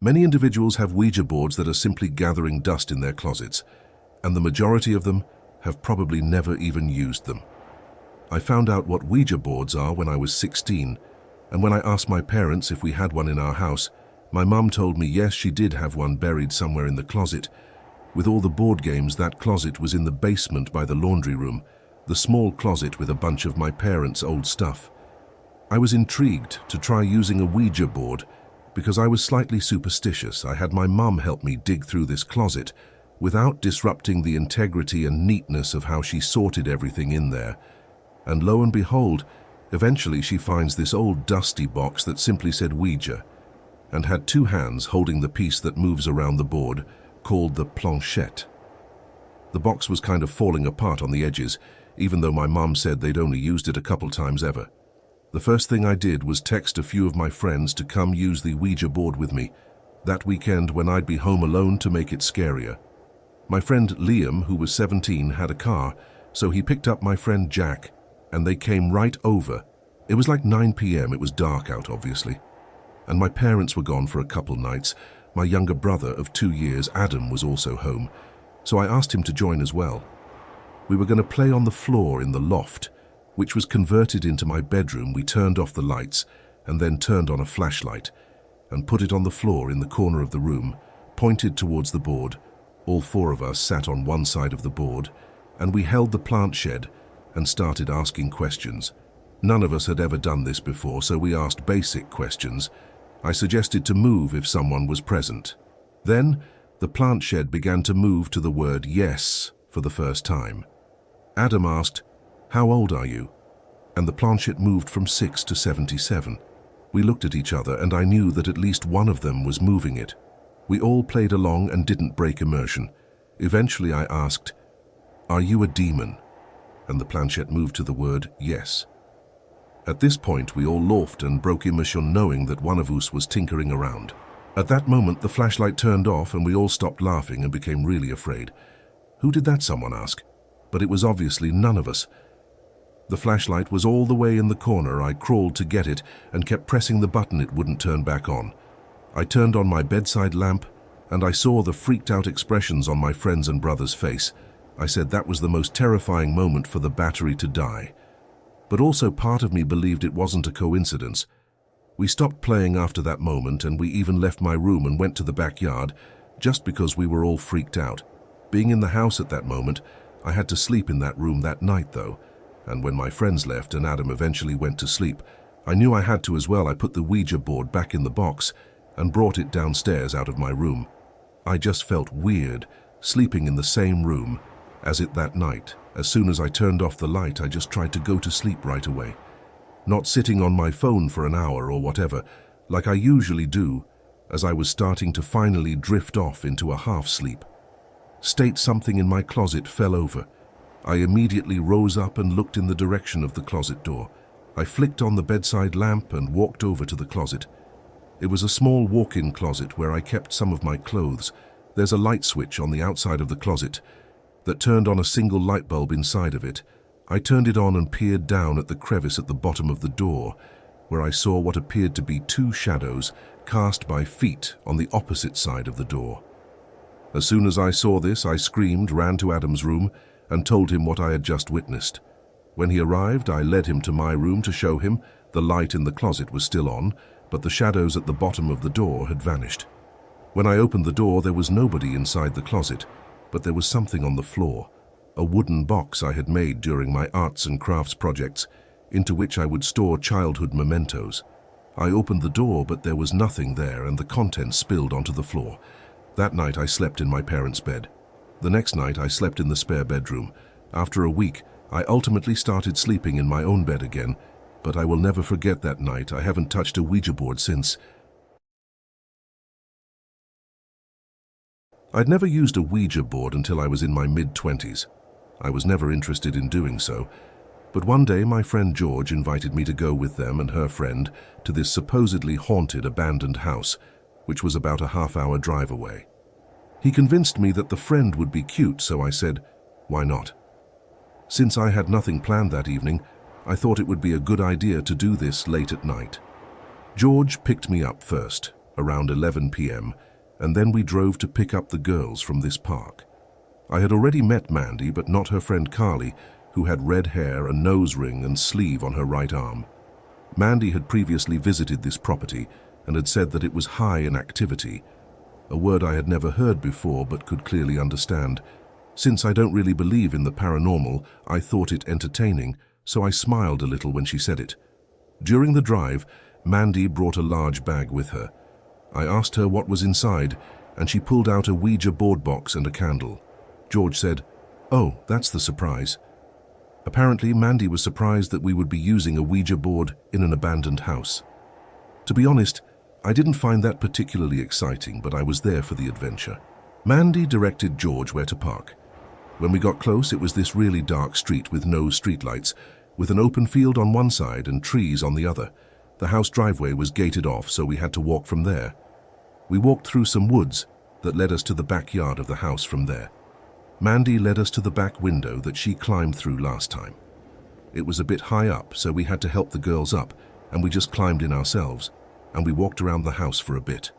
Many individuals have Ouija boards that are simply gathering dust in their closets, and the majority of them have probably never even used them. I found out what Ouija boards are when I was 16, and when I asked my parents if we had one in our house, my mum told me yes, she did have one buried somewhere in the closet. With all the board games, that closet was in the basement by the laundry room, the small closet with a bunch of my parents' old stuff. I was intrigued to try using a Ouija board because I was slightly superstitious. I had my mum help me dig through this closet without disrupting the integrity and neatness of how she sorted everything in there. And lo and behold, eventually she finds this old dusty box that simply said Ouija and had two hands holding the piece that moves around the board called the planchette. The box was kind of falling apart on the edges, even though my mum said they'd only used it a couple times ever. The first thing I did was text a few of my friends to come use the Ouija board with me that weekend when I'd be home alone to make it scarier. My friend Liam, who was 17, had a car, so he picked up my friend Jack, and they came right over. It was like 9 p.m. It was dark out, obviously. And my parents were gone for a couple nights. My younger brother of 2 years, Adam, was also home, so I asked him to join as well. We were going to play on the floor in the loft, which was converted into my bedroom. We turned off the lights and then turned on a flashlight and put it on the floor in the corner of the room, pointed towards the board. All four of us sat on one side of the board, and we held the plant shed and started asking questions. None of us had ever done this before, so we asked basic questions. I suggested to move if someone was present. Then, the plant shed began to move to the word yes for the first time. Adam asked, "How old are you?" And the planchette moved from 6 to 77. We looked at each other and I knew that at least one of them was moving it. We all played along and didn't break immersion. Eventually I asked, "Are you a demon?" And the planchette moved to the word yes. At this point we all laughed and broke immersion, knowing that one of us was tinkering around. At that moment the flashlight turned off and we all stopped laughing and became really afraid. Who did that, someone asked? But it was obviously none of us. The flashlight was all the way in the corner. I crawled to get it and kept pressing the button. It wouldn't turn back on. I turned on my bedside lamp and I saw the freaked out expressions on my friend's and brother's face. I said that was the most terrifying moment for the battery to die. But also part of me believed it wasn't a coincidence. We stopped playing after that moment, and we even left my room and went to the backyard just because we were all freaked out. Being in the house at that moment, I had to sleep in that room that night though, and when my friends left and Adam eventually went to sleep, I knew I had to as well. I put the Ouija board back in the box and brought it downstairs out of my room. I just felt weird sleeping in the same room as it that night. As soon as I turned off the light, I just tried to go to sleep right away. Not sitting on my phone for an hour or whatever, like I usually do, as I was starting to finally drift off into a half-sleep. Something in my closet fell over. I immediately rose up and looked in the direction of the closet door. I flicked on the bedside lamp and walked over to the closet. It was a small walk-in closet where I kept some of my clothes. There's a light switch on the outside of the closet that turned on a single light bulb inside of it. I turned it on and peered down at the crevice at the bottom of the door, where I saw what appeared to be two shadows cast by feet on the opposite side of the door. As soon as I saw this, I screamed, ran to Adam's room, and told him what I had just witnessed. When he arrived, I led him to my room to show him. The light in the closet was still on, but the shadows at the bottom of the door had vanished. When I opened the door, there was nobody inside the closet, but there was something on the floor, a wooden box I had made during my arts and crafts projects, into which I would store childhood mementos. I opened the door, but there was nothing there, and the contents spilled onto the floor. That night I slept in my parents' bed. The next night I slept in the spare bedroom. After a week, I ultimately started sleeping in my own bed again, but I will never forget that night. I haven't touched a Ouija board since. I'd never used a Ouija board until I was in my mid-20s. I was never interested in doing so, but one day my friend George invited me to go with them and her friend to this supposedly haunted abandoned house, which was about a half-hour drive away. He convinced me that the friend would be cute, so I said, why not? Since I had nothing planned that evening, I thought it would be a good idea to do this late at night. George picked me up first. around 11 p.m., and then we drove to pick up the girls from this park. I had already met Mandy, but not her friend Carly, who had red hair, a nose ring and sleeve on her right arm. Mandy had previously visited this property and had said that it was high in activity, a word I had never heard before but could clearly understand. Since I don't really believe in the paranormal, I thought it entertaining, so I smiled a little when she said it. During the drive, Mandy brought a large bag with her. I asked her what was inside, and she pulled out a Ouija board box and a candle. George said, "Oh, that's the surprise." Apparently, Mandy was surprised that we would be using a Ouija board in an abandoned house. To be honest, I didn't find that particularly exciting, but I was there for the adventure. Mandy directed George where to park. When we got close, it was this really dark street with no streetlights, with an open field on one side and trees on the other. The house driveway was gated off, so we had to walk from there. We walked through some woods that led us to the backyard of the house from there. Mandy led us to the back window that she climbed through last time. It was a bit high up, so we had to help the girls up, and we just climbed in ourselves, and we walked around the house for a bit.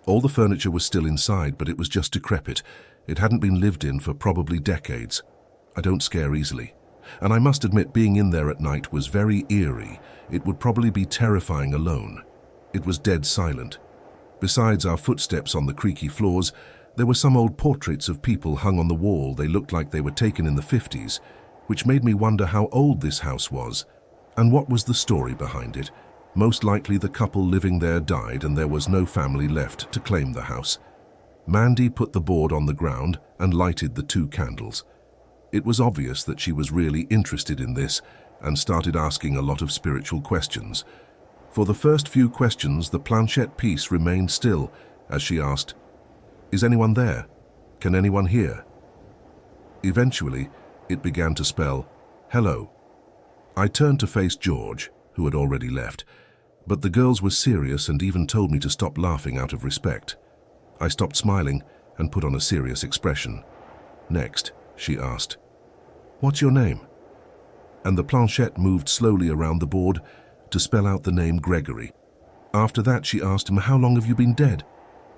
All the furniture was still inside, but it was just decrepit. It hadn't been lived in for probably decades. I don't scare easily. And I must admit, being in there at night was very eerie. It would probably be terrifying alone. It was dead silent. Besides our footsteps on the creaky floors, there were some old portraits of people hung on the wall. They looked like they were taken in the 50s, which made me wonder how old this house was, and what was the story behind it. Most likely the couple living there died and there was no family left to claim the house. Mandy put the board on the ground and lighted the 2 candles. It was obvious that she was really interested in this and started asking a lot of spiritual questions. For the first few questions, the planchette piece remained still as she asked, "Is anyone there? Can anyone hear?" Eventually, it began to spell, "Hello." I turned to face George, who had already left, but the girls were serious and even told me to stop laughing out of respect. I stopped smiling and put on a serious expression. Next, she asked, "What's your name?" And the planchette moved slowly around the board to spell out the name Gregory. After that, she asked him, "How long have you been dead?"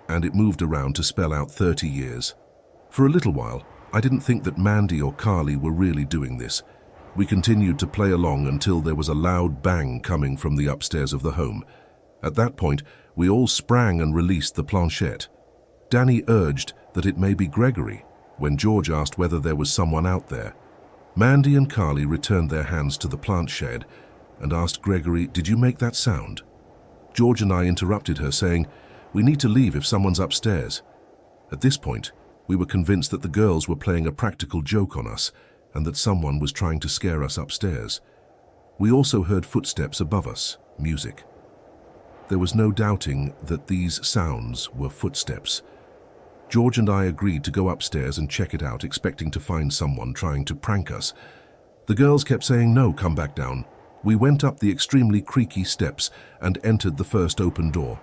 And it moved around to spell out 30 years. For a little while, I didn't think that Mandy or Carly were really doing this. We continued to play along until there was a loud bang coming from the upstairs of the home. At that point, we all sprang and released the planchette. Danny urged that it may be Gregory, when George asked whether there was someone out there. Mandy and Carly returned their hands to the plant shed and asked Gregory, "Did you make that sound?" George and I interrupted her, saying, "We need to leave if someone's upstairs." At this point, we were convinced that the girls were playing a practical joke on us and that someone was trying to scare us upstairs. We also heard footsteps above us, music. There was no doubting that these sounds were footsteps. George and I agreed to go upstairs and check it out, expecting to find someone trying to prank us. The girls kept saying, "No, come back down." We went up the extremely creaky steps and entered the first open door.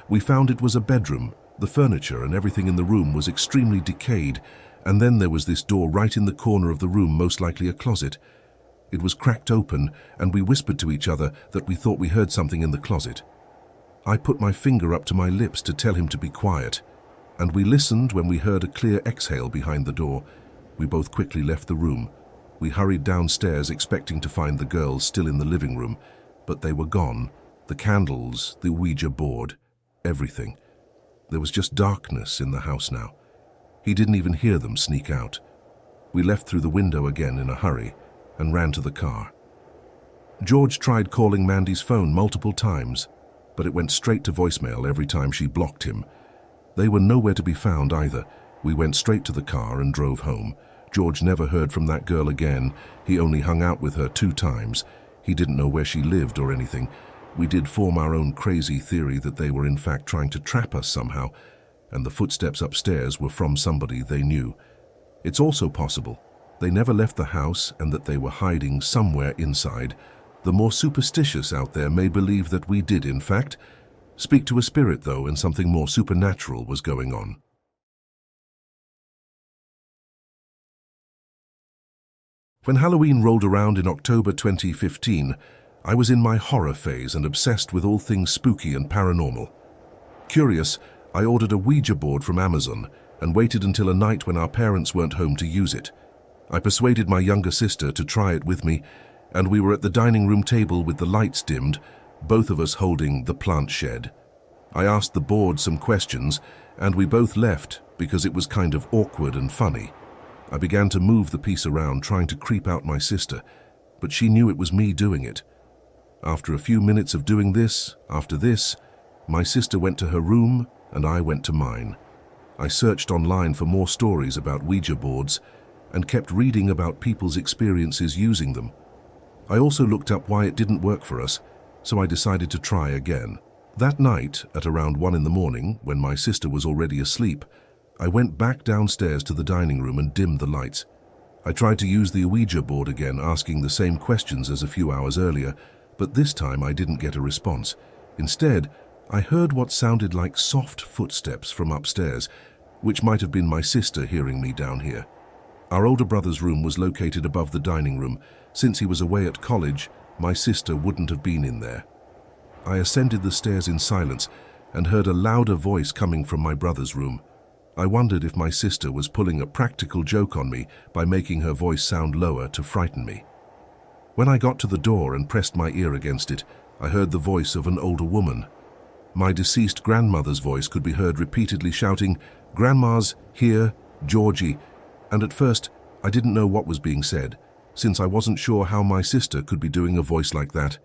We found it was a bedroom. The furniture and everything in the room was extremely decayed, and then there was this door right in the corner of the room, most likely a closet. It was cracked open, and we whispered to each other that we thought we heard something in the closet. I put my finger up to my lips to tell him to be quiet, and we listened when we heard a clear exhale behind the door. We both quickly left the room. We hurried downstairs expecting to find the girls still in the living room, but they were gone. The candles, the Ouija board, everything. There was just darkness in the house now. He didn't even hear them sneak out. We left through the window again in a hurry and ran to the car. George tried calling Mandy's phone multiple times, but it went straight to voicemail every time she blocked him. They were nowhere to be found either. We went straight to the car and drove home. George never heard from that girl again. He only hung out with her 2 times. He didn't know where she lived or anything. We did form our own crazy theory that they were in fact trying to trap us somehow, and the footsteps upstairs were from somebody they knew. It's also possible they never left the house and that they were hiding somewhere inside. The more superstitious out there may believe that we did, in fact, speak to a spirit, though, and something more supernatural was going on. When Halloween rolled around in October 2015, I was in my horror phase and obsessed with all things spooky and paranormal. Curious, I ordered a Ouija board from Amazon and waited until a night when our parents weren't home to use it. I persuaded my younger sister to try it with me, and we were at the dining room table with the lights dimmed, both of us holding the plant shed. I asked the board some questions, and we both left because it was kind of awkward and funny. I began to move the piece around, trying to creep out my sister, but she knew it was me doing it. After a few minutes of doing this, my sister went to her room and I went to mine. I searched online for more stories about Ouija boards and kept reading about people's experiences using them. I also looked up why it didn't work for us, so I decided to try again. That night, at around 1 in the morning, when my sister was already asleep, I went back downstairs to the dining room and dimmed the lights. I tried to use the Ouija board again, asking the same questions as a few hours earlier, but this time I didn't get a response. Instead, I heard what sounded like soft footsteps from upstairs, which might have been my sister hearing me down here. Our older brother's room was located above the dining room. Since he was away at college, my sister wouldn't have been in there. I ascended the stairs in silence and heard a louder voice coming from my brother's room. I wondered if my sister was pulling a practical joke on me by making her voice sound lower to frighten me. When I got to the door and pressed my ear against it, I heard the voice of an older woman. My deceased grandmother's voice could be heard repeatedly shouting, "Grandma's here, Georgie," and at first I didn't know what was being said, since I wasn't sure how my sister could be doing a voice like that.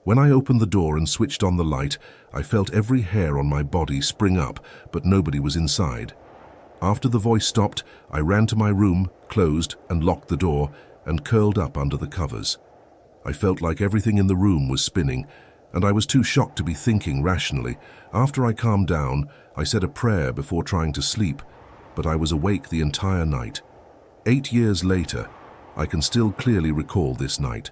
When I opened the door and switched on the light, I felt every hair on my body spring up, but nobody was inside. After the voice stopped, I ran to my room, closed and locked the door, and curled up under the covers. I felt like everything in the room was spinning, and I was too shocked to be thinking rationally. After I calmed down, I said a prayer before trying to sleep, but I was awake the entire night. 8 years later, I can still clearly recall this night.